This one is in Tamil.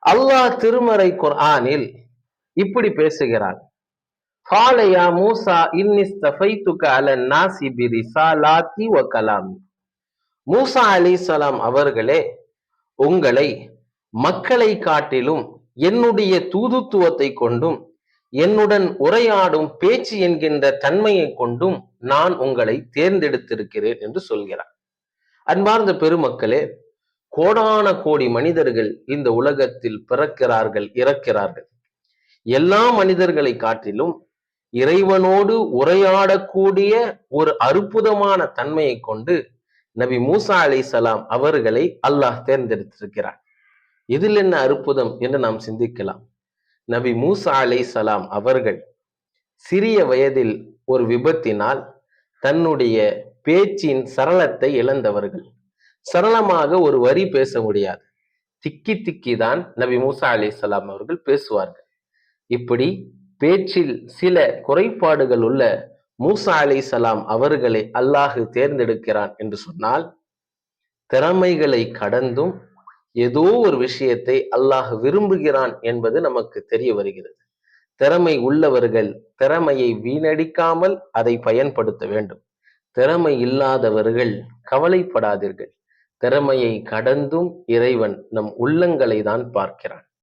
அல்லாஹ் திருமறை குர்ஆனில் இப்படி பேசுகிறான். "கால யா மூஸா இன்னி ஸ்தஃபைத்துக அலன் நாஸி பிரிஸாலாத்தி வ கலாமி." மூஸா அலைஹிஸ்ஸலாம் அவர்களே, உங்களை மக்களை காட்டிலும் என்னுடைய தூதுத்துவத்தை கொண்டும் என்னுடன் உரையாடும் பேச்சு என்கின்ற தன்மையை கொண்டும் நான் உங்களை தேர்ந்தெடுத்திருக்கிறேன் என்று சொல்கிறார். அன்பார்ந்த பெருமக்களே, கோடான கோடி மனிதர்கள் இந்த உலகத்தில் பிறக்கிறார்கள், இறக்கிறார்கள். எல்லா மனிதர்களை காட்டிலும் இறைவனோடு உரையாடக்கூடிய ஒரு அற்புதமான தன்மையை கொண்டு நபி மூஸா அலைஹிஸ்ஸலாம் அவர்களை அல்லாஹ் தேர்ந்தெடுத்திருக்கிறார். இதில் என்ன அற்புதம் என்று நாம் சிந்திக்கலாம். நபி மூஸா அலைஹிஸ்ஸலாம் அவர்கள் சிறிய வயதில் ஒரு விபத்தினால் தன்னுடைய பேச்சின் சரளத்தை இழந்தவர்கள். சரளமாக ஒரு வரி பேச முடியாது. திக்கி திக்கி தான் நபி மூஸா அலைஹிஸ்ஸலாம் அவர்கள் பேசுவார்கள். இப்படி பேச்சில் சில குறைபாடுகள் உள்ள மூஸா அலைஹிஸ்ஸலாம் அவர்களை அல்லாஹ் தேர்ந்தெடுக்கிறான் என்று சொன்னால், திறமைகளை கடந்தும் ஏதோ ஒரு விஷயத்தை அல்லாஹ் விரும்புகிறான் என்பது நமக்கு தெரிய வருகிறது. திறமை உள்ளவர்கள் திறமையை வீணடிக்காமல் அதை பயன்படுத்த வேண்டும். திறமை இல்லாதவர்கள் கவலைப்படாதீர்கள். திறமையை கடந்தும் இறைவன் நம் உள்ளங்களை தான் பார்க்கிறான்.